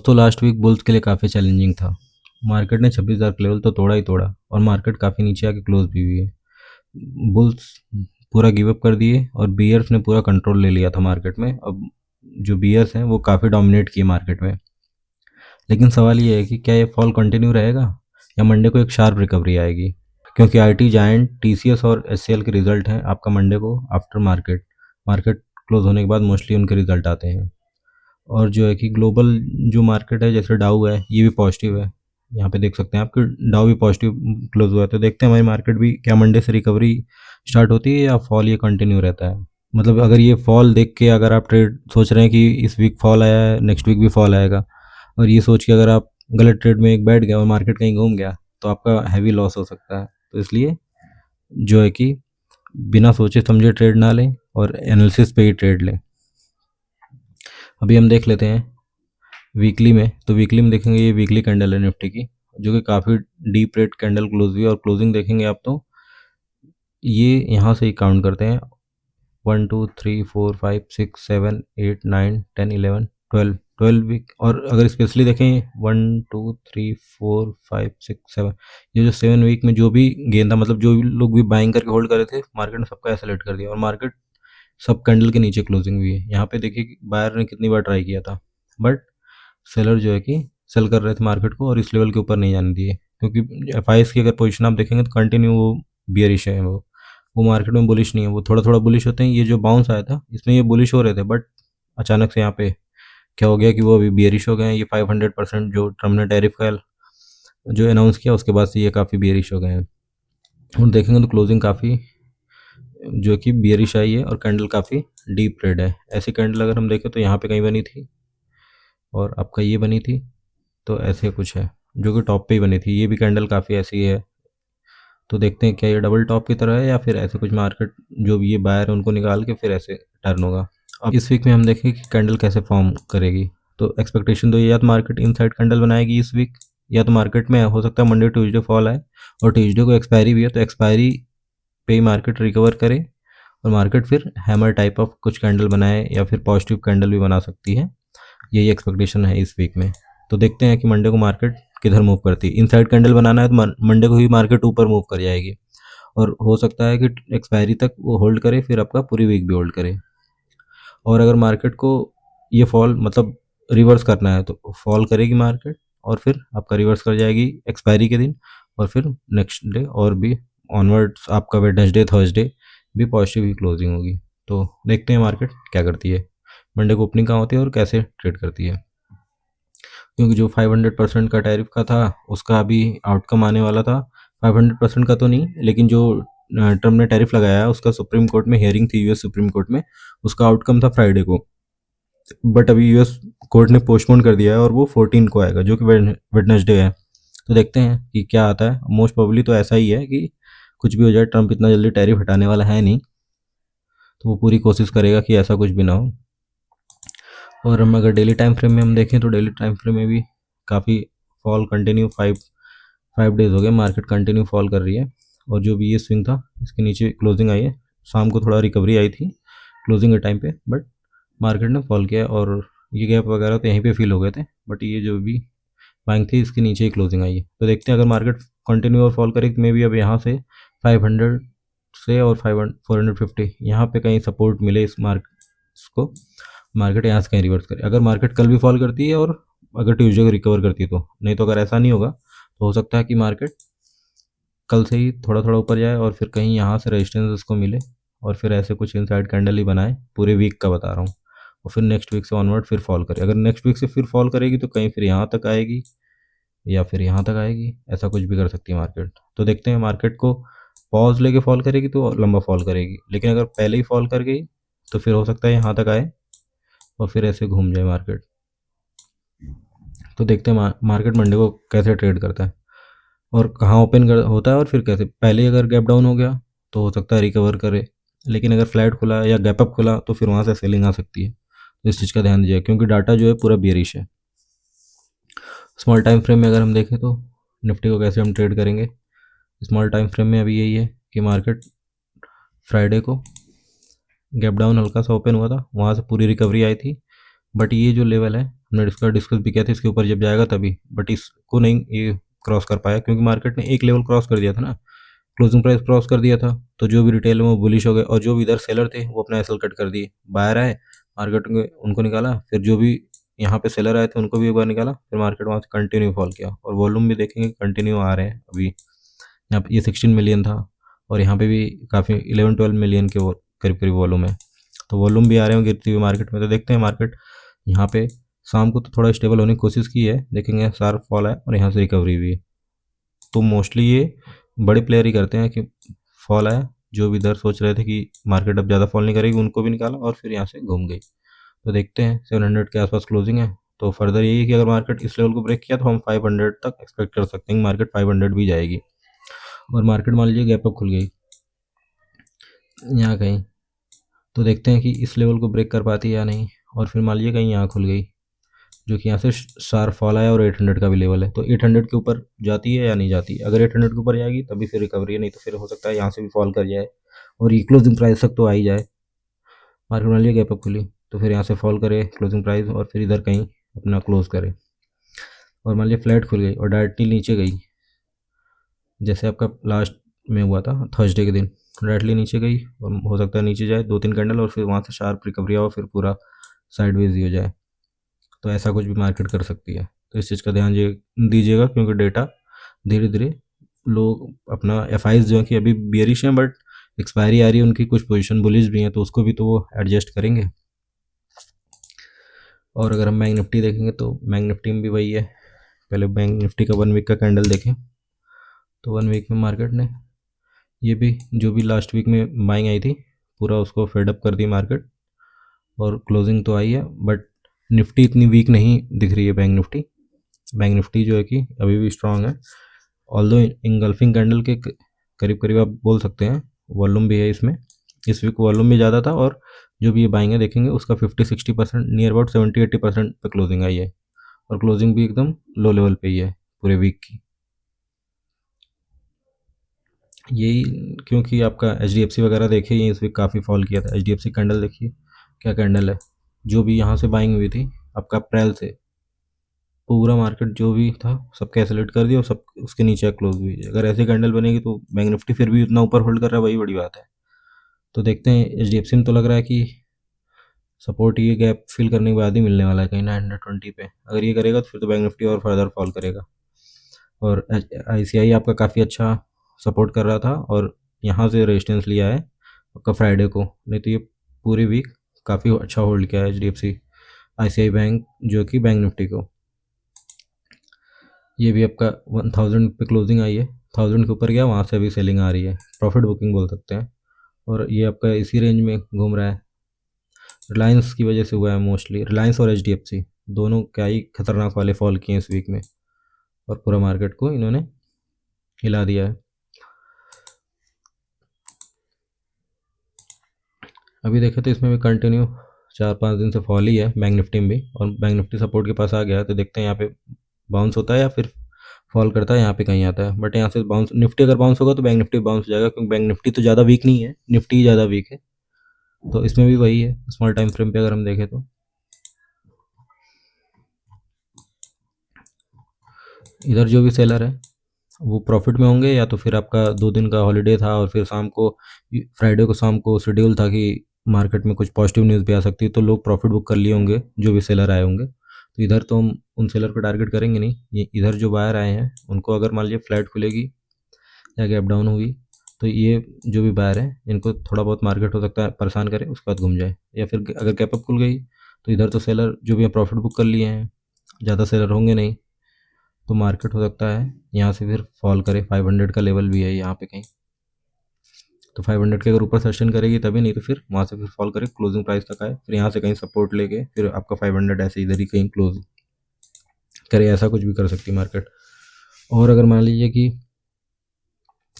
दोस्तों last week bulls के लिए काफ़ी चैलेंजिंग था। मार्केट ने 26,000 का लेवल तो तोड़ा ही तोड़ा और मार्केट काफ़ी नीचे आके क्लोज भी हुई है। बुल्स पूरा गिव अप कर दिए और बियर्स ने पूरा कंट्रोल ले लिया था मार्केट में। अब जो बियर्स हैं वो काफ़ी डोमिनेट किए मार्केट में। लेकिन सवाल ये है कि क्या ये फॉल कंटिन्यू रहेगा या मंडे को एक शार्प रिकवरी आएगी, क्योंकि आईटी जायंट टीसीएस और एचसीएल के रिजल्ट हैं आपका मंडे को आफ्टर मार्केट मार्केट क्लोज होने के बाद मोस्टली उनके रिजल्ट आते हैं। और जो है कि ग्लोबल जो मार्केट है जैसे डाउ है ये भी पॉजिटिव है। यहाँ पे देख सकते हैं आपके डाउ भी पॉजिटिव क्लोज हुआ है। तो देखते हैं हमारी मार्केट भी क्या मंडे से रिकवरी स्टार्ट होती है या फॉल ये कंटिन्यू रहता है। मतलब अगर ये फॉल देख के अगर आप ट्रेड सोच रहे हैं कि इस वीक फॉल आया है नेक्स्ट वीक भी फॉल आएगा, और ये सोच के अगर आप गलत ट्रेड में एक बैठ गए और मार्केट कहीं घूम गया तो आपका हैवी लॉस हो सकता है। तो इसलिए जो है कि बिना सोचे समझे ट्रेड ना लें और एनालिसिस पे ही ट्रेड लें। अभी हम देख लेते हैं वीकली में। तो वीकली में देखेंगे ये वीकली कैंडल है निफ्टी की, जो कि काफ़ी डीप रेट कैंडल क्लोज हुई है। और क्लोजिंग देखेंगे आप तो ये यहाँ से ही काउंट करते हैं 1 2 3 4 5 6 7 8 9 10 11 12 वीक। और अगर स्पेशली देखें 1 2 3 4 5 6 7, ये जो 7 वीक में जो भी गेन था, मतलब जो भी लोग भी बाइंग करके होल्ड कर रहे थे, मार्केट ने सबका एसेलेट कर दिया और मार्केट सब कैंडल के नीचे क्लोजिंग हुई है। यहाँ पे देखिए बायर ने कितनी बार ट्राई किया था, बट सेलर जो है कि सेल कर रहे थे मार्केट को और इस लेवल के ऊपर नहीं जाने दिए, क्योंकि एफ की अगर पोजीशन आप देखेंगे तो कंटिन्यू वो बियरिश है। वो मार्केट में बुलिश नहीं है, वो थोड़ा थोड़ा बुलिश होते हैं। ये जो बाउंस आया था इसमें ये बुलिश हो रहे थे, बट अचानक से यहाँ पे क्या हो गया कि वो अभी बियरिश हो गए हैं। ये 500% जो ट्रम्प ने टैरिफ का जो अनाउंस किया उसके बाद से ये काफ़ी बियरिश हो गए हैं। और देखेंगे तो क्लोजिंग काफ़ी जो कि बियरिश आई है और कैंडल काफ़ी डीप रेड है। ऐसी कैंडल अगर हम देखें तो यहाँ पे कहीं बनी थी और आपका ये बनी थी, तो ऐसे कुछ है जो कि टॉप पे ही बनी थी। ये भी कैंडल काफ़ी ऐसी है। तो देखते हैं क्या ये डबल टॉप की तरह है या फिर ऐसे कुछ मार्केट जो भी ये बायर है उनको निकाल के फिर ऐसे टर्न होगा। अब इस वीक में हम देखें कि कैंडल कैसे फॉर्म करेगी। तो एक्सपेक्टेशन तो ये या तो मार्केट इनसाइड कैंडल बनाएगी इस वीक, या तो मार्केट में हो सकता है मंडे ट्यूसडे फॉल आए और ट्यूसडे को एक्सपायरी भी है, तो एक्सपायरी पे ही मार्केट रिकवर करे और मार्केट फिर हैमर टाइप ऑफ कुछ कैंडल बनाए या फिर पॉजिटिव कैंडल भी बना सकती है। यही एक्सपेक्टेशन है इस वीक में। तो देखते हैं कि मंडे को मार्केट किधर मूव करती है। इनसाइड कैंडल बनाना है तो मंडे को ही मार्केट ऊपर मूव कर जाएगी और हो सकता है कि एक्सपायरी तक वो होल्ड करे, फिर आपका पूरी वीक भी होल्ड करे। और अगर मार्केट को ये फॉल मतलब रिवर्स करना है तो फॉल करेगी मार्केट और फिर आपका रिवर्स कर जाएगी एक्सपायरी के दिन, और फिर नेक्स्ट डे और भी ऑनवर्ड्स आपका वेडनेसडे थर्सडे भी पॉजिटिव ही क्लोजिंग होगी। तो देखते हैं मार्केट क्या करती है, मंडे को ओपनिंग कहाँ होती है और कैसे ट्रेड करती है। क्योंकि जो 500% का टैरिफ का था उसका अभी आउटकम आने वाला था। 500% का तो नहीं, लेकिन जो ट्रम्प ने टैरिफ लगाया है उसका सुप्रीम कोर्ट में हियरिंग थी, यूएस सुप्रीम कोर्ट में। उसका आउटकम था फ्राइडे को, बट अभी यूएस कोर्ट ने पोस्टपोन कर दिया है और वो 14 को आएगा, जो कि वेडनेसडे है। तो देखते हैं कि क्या आता है। मोस्ट प्रोबेबली तो ऐसा ही है कि कुछ भी हो जाए, ट्रम्प इतना जल्दी टैरिफ हटाने वाला है नहीं, तो वो पूरी कोशिश करेगा कि ऐसा कुछ भी ना हो। और हम अगर डेली टाइम फ्रेम में हम देखें तो डेली टाइम फ्रेम में भी काफ़ी फॉल कंटिन्यू 5 डेज हो गए मार्केट कंटिन्यू फॉल कर रही है। और जो भी ये स्विंग था इसके नीचे क्लोजिंग आई है। शाम को थोड़ा रिकवरी आई थी क्लोजिंग के टाइम पे, बट मार्केट ने फॉल किया और ये गैप वगैरह तो यहीं पे फील हो गए थे, बट ये जो भी बाइंग थी इसके नीचे ही क्लोजिंग आई है। तो देखते हैं अगर मार्केट कंटिन्यू और फॉल करे तो मे भी अब यहाँ से 500 से और 450 यहाँ पे कहीं सपोर्ट मिले इस को मार्केट यहाँ से कहीं रिवर्स करे। अगर मार्केट कल भी फॉल करती है और अगर ट्यूसडे को रिकवर करती है तो, नहीं तो अगर ऐसा नहीं होगा तो हो सकता है कि मार्केट कल से ही थोड़ा थोड़ा ऊपर जाए और फिर कहीं यहाँ से रेजिस्टेंस उसको मिले और फिर ऐसे कुछ इनसाइड कैंडल ही बनाए, पूरे वीक का बता रहा हूँ। और फिर नेक्स्ट वीक से ऑनवर्ड फिर फॉल करे। अगर नेक्स्ट वीक से फिर फॉल करेगी तो कहीं फिर यहाँ तक आएगी या फिर यहाँ तक आएगी, ऐसा कुछ भी कर सकती है मार्केट। तो देखते हैं मार्केट को पॉज लेके फॉल करेगी तो लंबा फॉल करेगी, लेकिन अगर पहले ही फॉल कर गई तो फिर हो सकता है यहाँ तक आए और फिर ऐसे घूम जाए मार्केट। तो देखते हैं मार्केट मंडे को कैसे ट्रेड करता है और कहाँ ओपन होता है और फिर कैसे। पहले अगर गैप डाउन हो गया तो हो सकता है रिकवर करे, लेकिन अगर फ्लैट खुला या गैप अप खुला तो फिर वहाँ से सेलिंग आ सकती है। तो इस चीज़ का ध्यान दीजिए क्योंकि डाटा जो है पूरा बियरिश है। स्मॉल टाइम फ्रेम में अगर हम देखें तो निफ्टी को कैसे हम ट्रेड करेंगे। स्मॉल टाइम फ्रेम में अभी यही है कि मार्केट फ्राइडे को गैप डाउन हल्का सा ओपन हुआ था, वहाँ से पूरी रिकवरी आई थी, बट ये जो लेवल है हमने डिस्कस भी किया था इसके ऊपर जब जाएगा तभी, बट इसको नहीं ये क्रॉस कर पाया क्योंकि मार्केट ने एक लेवल क्रॉस कर दिया था ना, क्लोजिंग प्राइस क्रॉस कर दिया था, तो जो भी रिटेल में वो बुलिश हो गए और जो भी इधर सेलर थे वो अपना एसएल कट कर दिए। बायर आए, मार्केट में उनको निकाला, फिर जो भी यहाँ पे सेलर आए थे उनको भी एक बार निकाला, फिर मार्केट वहाँ से कंटिन्यू फॉल किया और वॉल्यूम भी देखेंगे कंटिन्यू आ रहे हैं अभी। यहाँ पे ये 16 मिलियन था और यहाँ पे भी काफ़ी 11-12 मिलियन के वो करीब करीब वॉल्यूम है, तो वॉल्यूम भी आ रहे हैं गिरती हुई मार्केट में। तो देखते हैं मार्केट यहाँ पे शाम को तो थोड़ा स्टेबल होने की कोशिश की है, देखेंगे शार्प फॉल है और यहाँ से रिकवरी भी है। तो मोस्टली ये बड़े प्लेयर ही करते हैं कि फॉल आया, जो भी इधर सोच रहे थे कि मार्केट अब ज़्यादा फॉल नहीं करेगी उनको भी निकाला और फिर यहाँ से घूम गई। तो देखते हैं 700 के आसपास क्लोजिंग है, तो फर्दर यही है कि अगर मार्केट इस लेवल को ब्रेक किया तो हम 500 तक एक्सपेक्ट कर सकते हैं, मार्केट 500 भी जाएगी। और मार्केट मान लीजिए गैप अप खुल गई यहाँ कहीं, तो देखते हैं कि इस लेवल को ब्रेक कर पाती है या नहीं, और फिर मान लीजिए कहीं यहाँ खुल गई जो कि यहाँ से शार्प फॉल आया और 800 का भी लेवल है, तो 800 के ऊपर जाती है या नहीं जाती है। अगर 800 के ऊपर जाएगी तभी फिर रिकवरी है, नहीं तो फिर हो सकता है यहाँ से भी फॉल कर जाए और ये क्लोजिंग प्राइस तक तो आ ही जाए। मार्केट मान लीजिए गैप अप खुली तो फिर यहाँ से फॉल करे क्लोजिंग प्राइस और फिर इधर कहीं अपना क्लोज करे, और मान लीजिए फ्लैट खुल गई और डायरेक्टली नीचे गई, जैसे आपका लास्ट में हुआ था थर्सडे के दिन, डायरेक्टली नीचे गई और हो सकता है नीचे जाए 2-3 कैंडल और फिर वहाँ से शार्प रिकवरी आओ फिर पूरा साइडवेज ही हो जाए, तो ऐसा कुछ भी मार्केट कर सकती है। तो इस चीज़ का ध्यान दीजिएगा क्योंकि डेटा धीरे धीरे लोग अपना एफ जो है कि अभी बियरिश हैं बट एक्सपायरी आ रही है उनकी, कुछ पोजीशन बुलिश भी हैं तो उसको भी तो वो एडजस्ट करेंगे। और अगर हम बैंक निफ्टी देखेंगे तो बैंक निफ्टी में भी वही है, पहले बैंक निफ्टी का 1 वीक का कैंडल देखें तो 1 वीक में मार्केट ने ये भी जो भी लास्ट वीक में बाइंग आई थी पूरा उसको फेडअप कर दी मार्केट और क्लोजिंग तो आई है, बट निफ्टी इतनी वीक नहीं दिख रही है। बैंक निफ्टी जो है कि अभी भी स्ट्रांग है, ऑल्दो इंगल्फिंग कैंडल के करीब करीब आप बोल सकते हैं, वॉल्यूम भी है इसमें, इस वीक वॉल्यूम भी ज़्यादा था और जो भी ये बाइंग है देखेंगे उसका 50-60% नियर अबाउट 70-80% पे क्लोजिंग आई है और क्लोजिंग भी एकदम लो लेवल पे ही है पूरे वीक की। यही क्योंकि आपका एच वगैरह देखिए ये इस वीक काफ़ी फॉल किया था, एच कैंडल देखिए क्या कैंडल है, जो भी यहाँ से बाइंग हुई थी आपका अप्रैल से पूरा मार्केट जो भी था सब कैंसिलेट कर दिया और सब उसके नीचे क्लोज हुई। अगर ऐसे कैंडल बनेगी तो बैंक निफ्टी फिर भी उतना ऊपर होल्ड कर रहा है, वही बड़ी बात है। तो देखते हैं एच में तो लग रहा है कि सपोर्ट ये गैप फिल करने के बाद ही मिलने वाला है कहीं 920 पे, अगर ये करेगा तो फिर तो बैंक निफ्टी और फर्दर फॉल करेगा। और ICI आपका काफ़ी अच्छा सपोर्ट कर रहा था और यहाँ से रेजिस्टेंस लिया है आपका फ्राइडे को, नहीं तो ये पूरी वीक काफ़ी अच्छा होल्ड किया है ICI बैंक जो कि बैंक निफ्टी को। ये भी आपका 1000 पे क्लोजिंग आई है, 1000 के ऊपर गया वहाँ से अभी सेलिंग आ रही है, प्रॉफिट बुकिंग बोल सकते हैं, और ये आपका इसी रेंज में घूम रहा है। रिलायंस की वजह से हुआ है मोस्टली, रिलायंस और एच दोनों क्या ही खतरनाक वाले फॉल किए हैं इस वीक में और पूरा मार्केट को इन्होंने हिला दिया है। अभी देखें तो इसमें भी कंटिन्यू 4-5 दिन से फॉल ही है बैंक निफ्टी में भी, और बैंक निफ्टी सपोर्ट के पास आ गया है, तो देखते हैं यहाँ पे बाउंस होता है या फिर फॉल करता है, यहाँ पे कहीं आता है, बट यहाँ से बाउंस निफ्टी अगर बाउंस होगा तो बैंक निफ्टी बाउंस हो जाएगा क्योंकि बैंक निफ्टी तो ज़्यादा वीक नहीं है, निफ्टी ज़्यादा वीक है। तो इसमें भी वही है, स्मॉल टाइम फ्रेम पे अगर हम देखें तो इधर जो भी सेलर है वो प्रॉफिट में होंगे, या तो फिर आपका 2 दिन का हॉलीडे था और फिर शाम को फ्राइडे को शाम को शेड्यूल था कि मार्केट में कुछ पॉजिटिव न्यूज़ भी आ सकती है, तो लोग प्रॉफिट बुक कर लिए होंगे जो भी सेलर आए होंगे। तो इधर तो हम उन सेलर को टारगेट करेंगे नहीं, ये इधर जो बायर आए हैं उनको अगर मान लीजिए फ्लैट खुलेगी या गैप डाउन हुई तो ये जो भी बायर है इनको थोड़ा बहुत मार्केट हो सकता है परेशान करे उसके बाद घूम जाए, या फिर अगर गैप अप खुल गई तो इधर तो सेलर जो भी प्रॉफिट बुक कर लिए हैं, ज़्यादा सेलर होंगे नहीं, तो मार्केट हो सकता है यहाँ से फिर फॉल करे, 500 का लेवल भी है यहाँ पे कहीं, तो 500 के अगर ऊपर सस्टेन करेगी तभी, नहीं तो फिर वहाँ से फिर फॉल करे क्लोजिंग प्राइस तक आए, फिर यहाँ से कहीं सपोर्ट लेके फिर आपका 500 ऐसे इधर ही कहीं क्लोज करे, ऐसा कुछ भी कर सकती है मार्केट। और अगर मान लीजिए कि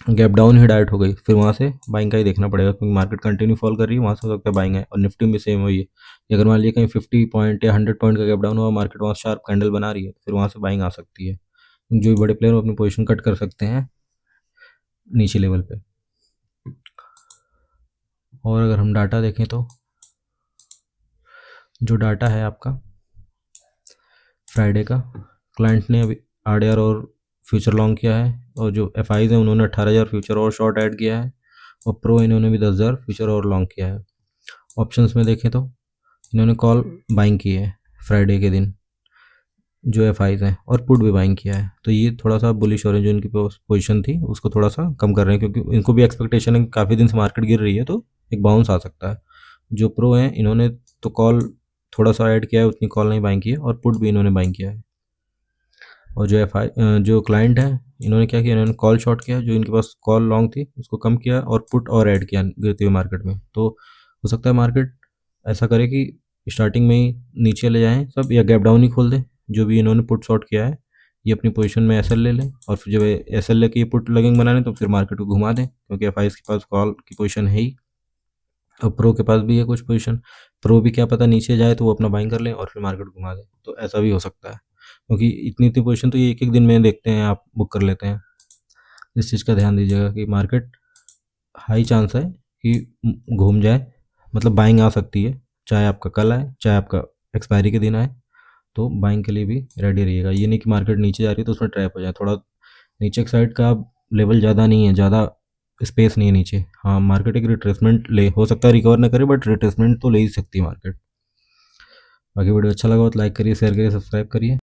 गैप डाउन ही डायरेक्ट हो गई फिर वहाँ से बाइंग का ही देखना पड़ेगा क्योंकि मार्केट कंटिन्यू फॉल कर रही है, वहाँ से हो सकता है बाइंग है, और निफ्टी में सेम वही है कि अगर मान लीजिए कहीं 50 पॉइंट या 100 पॉइंट का गैप डाउन हुआ मार्केट वहाँ शार्प कैंडल बना रही है फिर वहाँ से बाइंग आ सकती है, जो भी बड़े प्लेयर अपनी पोजीशन कट कर सकते हैं नीचे लेवल पे। और अगर हम डाटा देखें तो जो डाटा है आपका फ्राइडे का क्लाइंट ने अभी आरडीआर और फ्यूचर लॉन्ग किया है, और जो एफआईज हैं उन्होंने 18,000 फ्यूचर और शॉर्ट ऐड किया है, और प्रो इन्होंने भी 10,000 फ्यूचर और लॉन्ग किया है। ऑप्शंस में देखें तो इन्होंने कॉल बाइंग की है फ्राइडे के दिन जो एफआईज हैं, और पुट भी बाइंग किया है, तो ये थोड़ा सा बुलिश हो रहे हैं। जो इनकी पोजीशन थी उसको थोड़ा सा कम कर रहे हैं, क्योंकि इनको भी एक्सपेक्टेशन है कि काफ़ी दिन से मार्केट गिर रही है तो एक बाउंस आ सकता है। जो प्रो हैं इन्होंने तो कॉल थोड़ा सा ऐड किया है, उतनी कॉल नहीं बाइंग की है, और पुट भी इन्होंने बाइंग किया है। और जो क्लाइंट है इन्होंने क्या किया, इन्होंने कॉल शॉर्ट किया, जो इनके पास कॉल लॉन्ग थी उसको कम किया, और पुट और ऐड किया गिरते हुए मार्केट में। तो हो सकता है मार्केट ऐसा करे कि स्टार्टिंग में ही नीचे ले जाएं सब, या गैप डाउन ही खोल दें। जो भी इन्होंने पुट शॉर्ट किया है ये अपनी पोजीशन में एसएल ले लें, और फिर जब एसएल लेके ये पुट लगेंगे बनाने तो फिर मार्केट को घुमा दें, क्योंकि एफआईज के पास कॉल की पोजीशन है ही, और प्रो के पास भी है कुछ पोजीशन। प्रो भी क्या पता नीचे जाए तो वो अपना बाइंग कर लें और फिर मार्केट घुमा दें, तो ऐसा भी हो सकता है, क्योंकि इतनी इतनी पोजीशन तो ये एक एक दिन में देखते हैं, आप बुक कर लेते हैं। इस चीज़ का ध्यान दीजिएगा कि मार्केट हाई चांस है कि घूम जाए, मतलब बाइंग आ सकती है, चाहे आपका कल आए चाहे आपका एक्सपायरी के दिन आए, तो बाइंग के लिए भी रेडी रहिएगा। ये नहीं कि मार्केट नीचे जा रही है तो उसमें ट्रैप हो जाए। थोड़ा नीचे की साइड का लेवल ज़्यादा नहीं है, ज़्यादा स्पेस नहीं है नीचे। हाँ, मार्केट एक रिट्रेसमेंट ले, हो सकता है रिकवर ना करे, बट रिट्रेसमेंट तो ले ही सकती है मार्केट। बाकी वीडियो अच्छा लगा हो तो लाइक करिए, शेयर करिए, सब्सक्राइब करिए।